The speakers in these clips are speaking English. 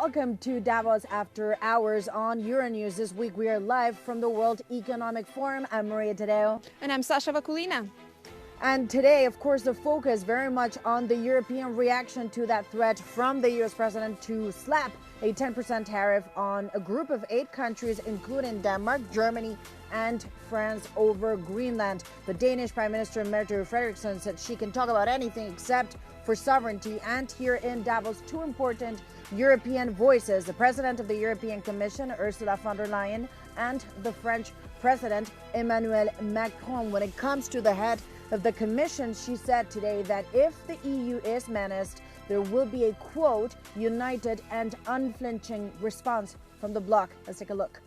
Welcome to Davos After Hours on Euronews. This week we are live from the World Economic Forum. I'm Maria Tadeo. And I'm Sasha Vakulina. And today, of course, the focus very much on the European reaction to that threat from the US president to slap a 10% tariff on a group of 8 countries, including Denmark, Germany, and France over Greenland. The Danish Prime Minister Mette Frederiksen said she can talk about anything except for sovereignty. And here in Davos, 2 important European voices: the President of the European Commission, Ursula von der Leyen, and the French President, Emmanuel Macron. When it comes to the head of the Commission, she said today that if the EU is menaced, there will be a, quote, united and unflinching response from the bloc. Let's take a look.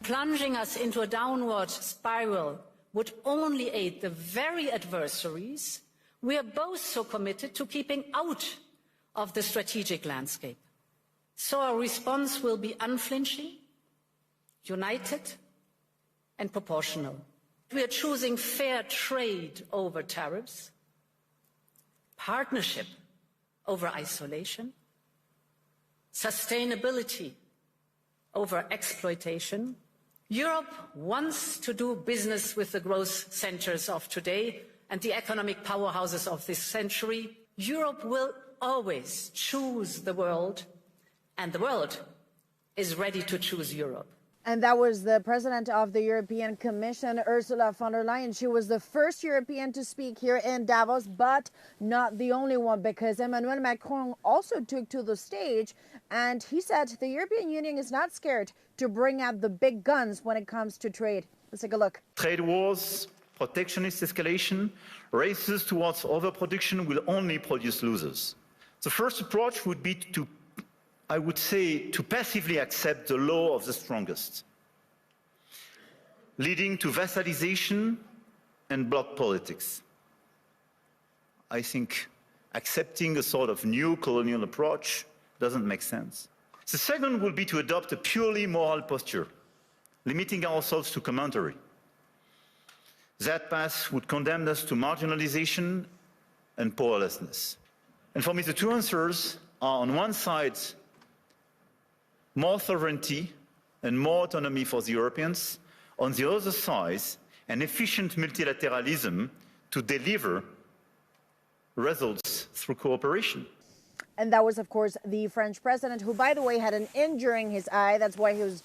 Plunging us into a downward spiral would only aid the very adversaries we are both so committed to keeping out of the strategic landscape. So our response will be unflinching, united, and proportional. We are choosing fair trade over tariffs, partnership over isolation, sustainability over exploitation. Europe wants to do business with the growth centers of today and the economic powerhouses of this century. Europe will always choose the world, and the world is ready to choose Europe. And that was the President of the European Commission, Ursula von der Leyen. She was the first European to speak here in Davos, but not the only one, because Emmanuel Macron also took to the stage, and he said the European Union is not scared to bring out the big guns when it comes to trade. Let's take a look. Trade wars, protectionist escalation, races towards overproduction will only produce losers. The first approach would be to passively accept the law of the strongest, leading to vassalization and bloc politics. I think accepting a sort of new colonial approach doesn't make sense. The second would be to adopt a purely moral posture, limiting ourselves to commentary. That path would condemn us to marginalization and powerlessness. And for me, the 2 answers are, on one side, more sovereignty and more autonomy for the Europeans. On the other side, an efficient multilateralism to deliver results through cooperation. And that was, of course, the French president, who, by the way, had an injury in his eye. That's why he was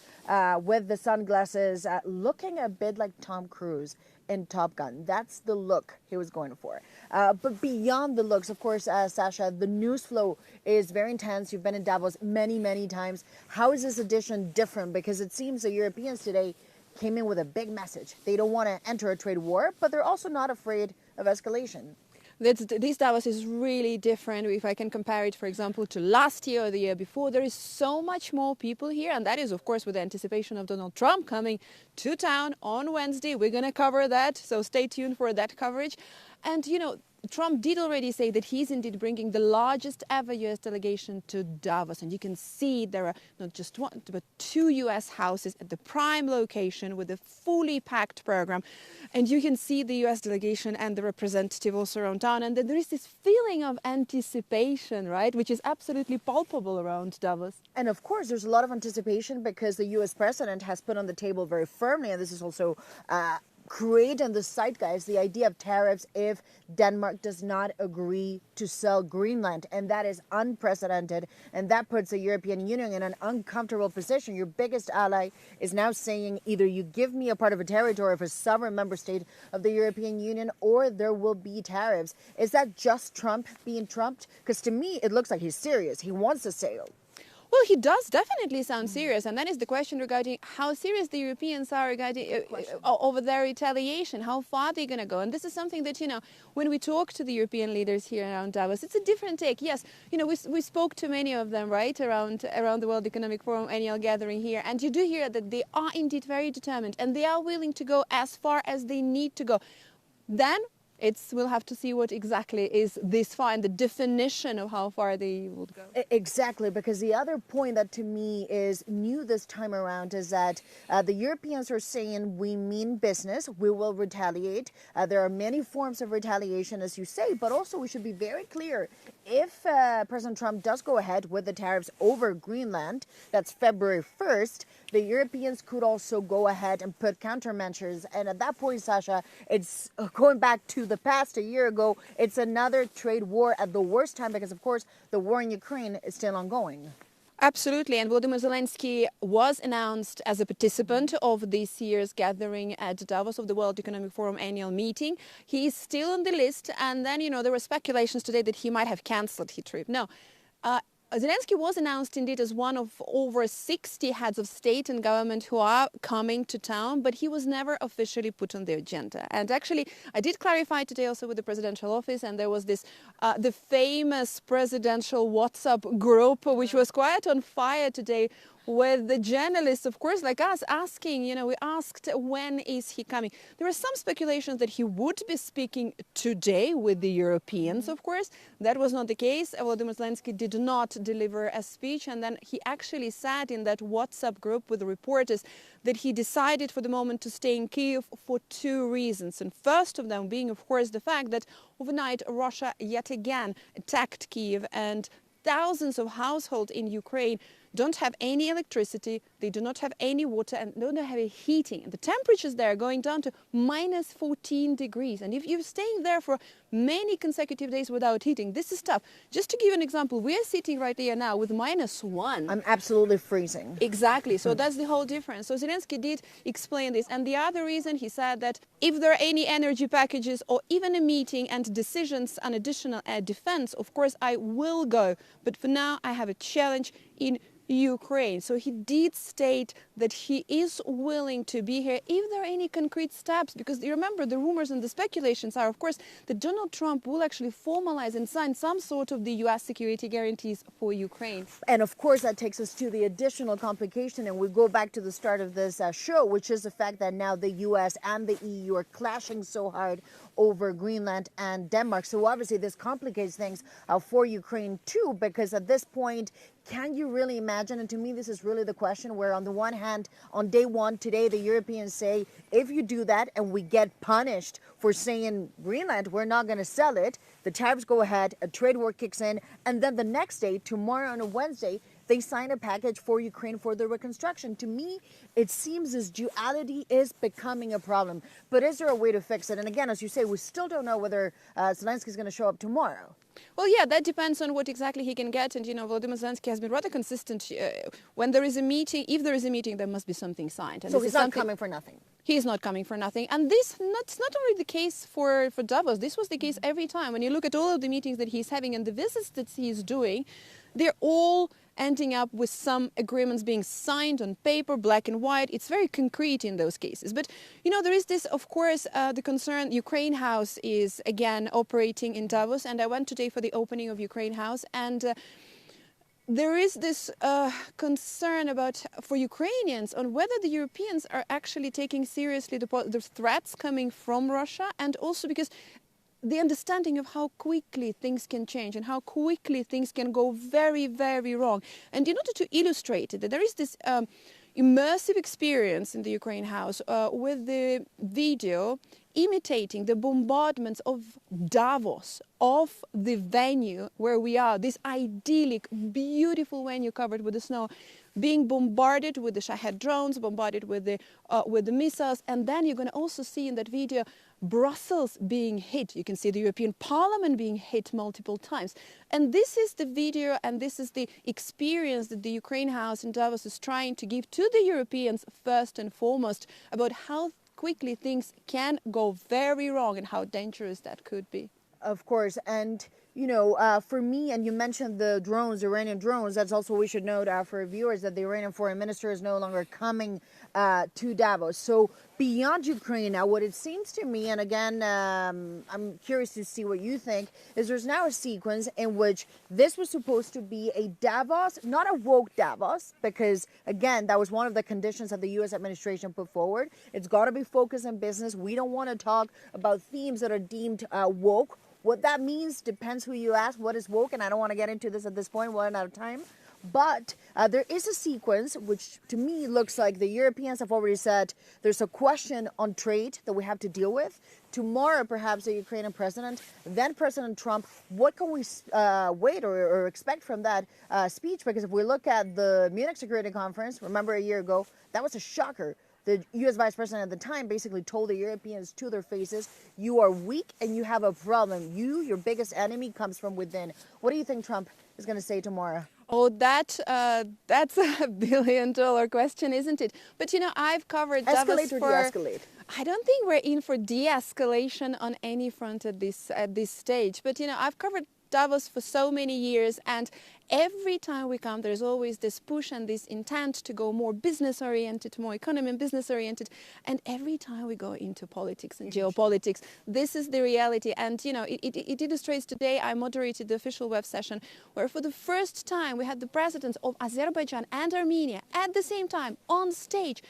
with the sunglasses, looking a bit like Tom Cruise in Top Gun. That's the look he was going for. But beyond the looks, of course, Sasha, the news flow is very intense. You've been in Davos many, many times. How is this edition different? Because it seems the Europeans today came in with a big message. They don't want to enter a trade war, but they're also not afraid of escalation. This Davos is really different. If I can compare it, for example, to last year or the year before, there is so much more people here. And that is, of course, with the anticipation of Donald Trump coming to town on Wednesday. We're going to cover that. So stay tuned for that coverage. And, you know, Trump did already say that he's indeed bringing the largest ever U.S. delegation to Davos. And you can see there are not just 1, but 2 U.S. houses at the prime location with a fully packed program. And you can see the U.S. delegation and the representative also around town. And then there is this feeling of anticipation, right, which is absolutely palpable around Davos. And of course, there's a lot of anticipation because the U.S. president has put on the table very firmly, and this is also create in the zeitgeist the idea of tariffs if Denmark does not agree to sell Greenland. And that is unprecedented. And that puts the European Union in an uncomfortable position. Your biggest ally is now saying either you give me a part of a territory of a sovereign member state of the European Union or there will be tariffs. Is that just Trump being trumped? Because to me, it looks like he's serious. He wants a sale. Well, he does definitely sound serious. And that is the question regarding how serious the Europeans are regarding over their retaliation. How far they're going to go. And this is something that, you know, when we talk to the European leaders here around Davos, it's a different take. Yes, you know, we spoke to many of them, right, around the World Economic Forum annual gathering here. And you do hear that they are indeed very determined and they are willing to go as far as they need to go. Then We'll have to see what exactly is this far and the definition of how far they would go. Exactly, because the other point that to me is new this time around is that the Europeans are saying we mean business, we will retaliate. There are many forms of retaliation, as you say, but also we should be very clear. If President Trump does go ahead with the tariffs over Greenland, that's February 1st, the Europeans could also go ahead and put countermeasures. And at that point, Sasha, it's going back to the past a year ago. It's another trade war at the worst time because, of course, the war in Ukraine is still ongoing. Absolutely. And Volodymyr Zelensky was announced as a participant of this year's gathering at Davos of the World Economic Forum annual meeting. He is still on the list. And then, there were speculations today that he might have cancelled his trip. No. Zelensky was announced indeed as one of over 60 heads of state and government who are coming to town, but he was never officially put on the agenda. And actually, I did clarify today also with the presidential office, and there was this, the famous presidential WhatsApp group, which was quite on fire today, with the journalists, of course, like us, asking, we asked, when is he coming? There are some speculations that he would be speaking today with the Europeans, of course. That was not the case. Volodymyr Zelensky did not deliver a speech. And then he actually said in that WhatsApp group with the reporters that he decided for the moment to stay in Kyiv for two reasons. And first of them being, of course, the fact that overnight Russia yet again attacked Kyiv, and thousands of households in Ukraine don't have any electricity, they do not have any water, and don't have any heating. And the temperatures there are going down to minus 14 degrees. And if you're staying there for many consecutive days without heating, this is tough. Just to give you an example, we are sitting right here now with -1. I'm absolutely freezing. Exactly. So that's the whole difference. So Zelensky did explain this. And the other reason, he said that if there are any energy packages or even a meeting and decisions on additional defense, of course, I will go. But for now, I have a challenge in Ukraine. So he did state that he is willing to be here if there are any concrete steps, because you remember the rumors and the speculations are, of course, that Donald Trump will actually formalize and sign some sort of the U.S. security guarantees for Ukraine. And of course, that takes us to the additional complication, and we go back to the start of this show, which is the fact that now the U.S. and the EU are clashing so hard over Greenland and Denmark. So obviously this complicates things for Ukraine too, because at this point, can you really imagine? And to me, this is really the question where on the one hand, on day one today, the Europeans say, if you do that and we get punished for saying Greenland, we're not going to sell it, the tariffs go ahead, a trade war kicks in, and then the next day, tomorrow on a Wednesday, they sign a package for Ukraine for the reconstruction. To me, it seems this duality is becoming a problem. But is there a way to fix it? And again, as you say, we still don't know whether Zelensky is going to show up tomorrow. Well, yeah, that depends on what exactly he can get. And, Volodymyr Zelensky has been rather consistent. When there is a meeting, if there is a meeting, there must be something signed. And so he's not coming for nothing. He is not coming for nothing. And it's not only the case for Davos. This was the case every time. When you look at all of the meetings that he's having and the visits that he's doing, they're all ending up with some agreements being signed on paper, black and white. It's very concrete in those cases. But, there is this, of course, the concern. Ukraine House is, again, operating in Davos. And I went today for the opening of Ukraine House. And there is this concern for Ukrainians on whether the Europeans are actually taking seriously the threats coming from Russia, and also because the understanding of how quickly things can change and how quickly things can go very, very wrong. And in order to illustrate it, there is this immersive experience in the Ukraine House with the video imitating the bombardments of Davos, of the venue where we are, this idyllic, beautiful venue covered with the snow, being bombarded with the Shahed drones, bombarded with the missiles. And then you're going to also see in that video Brussels being hit. You can see the European Parliament being hit multiple times. And this is the video and this is the experience that the Ukraine House in Davos is trying to give to the Europeans first and foremost about how quickly things can go very wrong and how dangerous that could be. Of course. And for me, and you mentioned the drones, Iranian drones, that's also what we should note for viewers, that the Iranian foreign minister is no longer coming to Davos. So beyond Ukraine now, what it seems to me, and again, I'm curious to see what you think, is there's now a sequence in which this was supposed to be a Davos, not a woke Davos, because again, that was one of the conditions that the U.S. administration put forward. It's got to be focused on business. We don't want to talk about themes that are deemed woke. What that means depends who you ask. What is woke? And I don't want to get into this at this point. We're running out of time. But there is a sequence which to me looks like the Europeans have already said there's a question on trade that we have to deal with. Tomorrow, perhaps the Ukrainian president, then President Trump. What can we wait or expect from that speech? Because if we look at the Munich Security Conference, remember a year ago, that was a shocker. The U.S. Vice President at the time basically told the Europeans to their faces, you are weak and you have a problem. Your biggest enemy, comes from within. What do you think Trump is going to say tomorrow? Oh, that's a $1 billion question, isn't it? But, I've covered Davos for... de-escalate? I don't think we're in for de-escalation on any front at this stage. But, I've covered Davos for so many years, and every time we come, there's always this push and this intent to go more business-oriented, more economy and business-oriented. And every time we go into politics and geopolitics, this is the reality. And, it illustrates today, I moderated the official web session, where for the first time we had the presidents of Azerbaijan and Armenia at the same time on stage.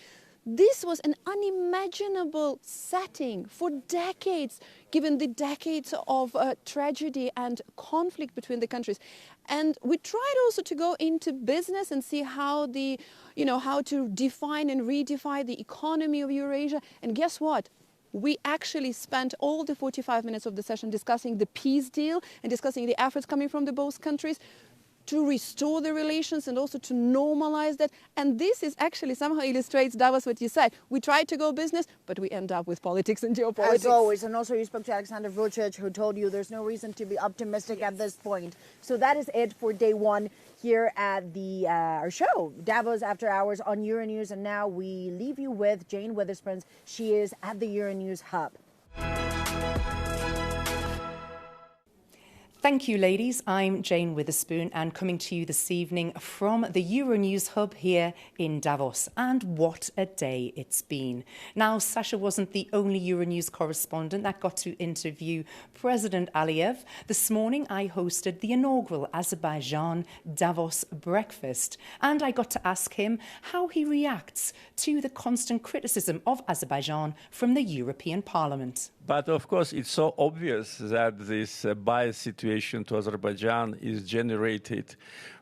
This was an unimaginable setting for decades, given the decades of tragedy and conflict between the countries. And we tried also to go into business and see how how to define and redefine the economy of Eurasia. And guess what? We actually spent all the 45 minutes of the session discussing the peace deal and discussing the efforts coming from both countries to restore the relations and also to normalize that. And this is actually somehow illustrates, Davos, what you said. We tried to go business, but we end up with politics and geopolitics. As always. And also you spoke to Alexander Vucic, who told you there's no reason to be optimistic at this point. So that is it for day one here at our show, Davos After Hours on Euronews. And now we leave you with Jane Witherspoon. She is at the Euronews Hub. Thank you, ladies. I'm Jane Witherspoon, and coming to you this evening from the Euronews Hub here in Davos. And what a day it's been. Now, Sasha wasn't the only Euronews correspondent that got to interview President Aliyev. This morning, I hosted the inaugural Azerbaijan Davos breakfast, and I got to ask him how he reacts to the constant criticism of Azerbaijan from the European Parliament. But of course, it's so obvious that this biased situation to Azerbaijan is generated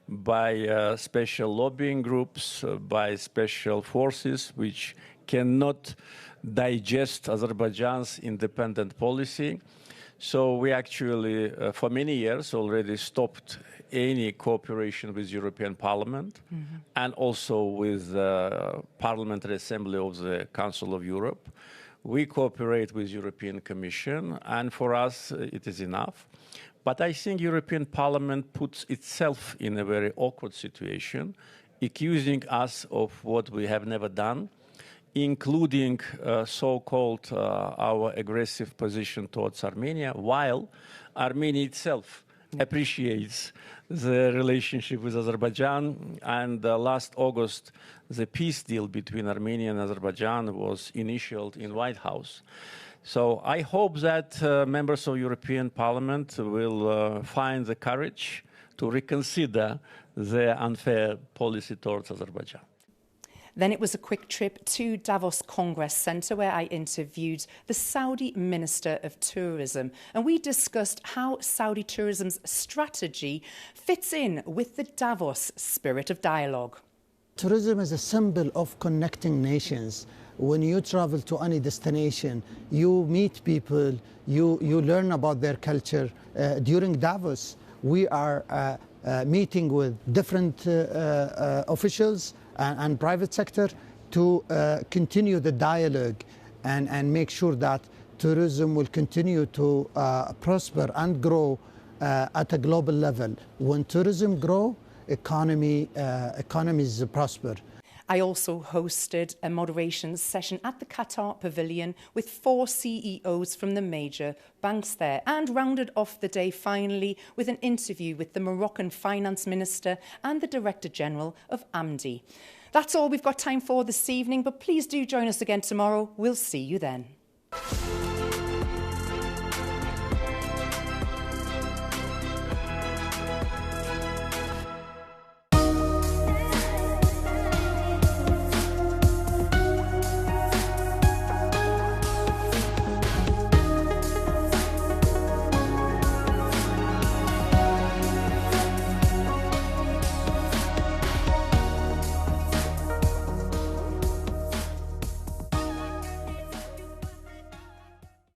by special lobbying groups, by special forces which cannot digest Azerbaijan's independent policy. So we actually, for many years, already stopped any cooperation with European Parliament and also with the Parliamentary Assembly of the Council of Europe. We cooperate with European Commission, and for us it is enough. But I think European Parliament puts itself in a very awkward situation, accusing us of what we have never done, including so-called our aggressive position towards Armenia, while Armenia itself appreciates the relationship with Azerbaijan. And last August, the peace deal between Armenia and Azerbaijan was initialed in White House. So I hope that members of European Parliament will find the courage to reconsider their unfair policy towards Azerbaijan. Then it was a quick trip to Davos Congress Centre, where I interviewed the Saudi Minister of Tourism. And we discussed how Saudi tourism's strategy fits in with the Davos spirit of dialogue. Tourism is a symbol of connecting nations. When you travel to any destination, you meet people, you learn about their culture. During Davos, we are meeting with different officials and private sector to continue the dialogue and make sure that tourism will continue to prosper and grow at a global level. When tourism grows, economies prosper. I also hosted a moderation session at the Qatar Pavilion with 4 CEOs from the major banks there, and rounded off the day finally with an interview with the Moroccan Finance Minister and the Director General of AMDI. That's all we've got time for this evening, but please do join us again tomorrow. We'll see you then.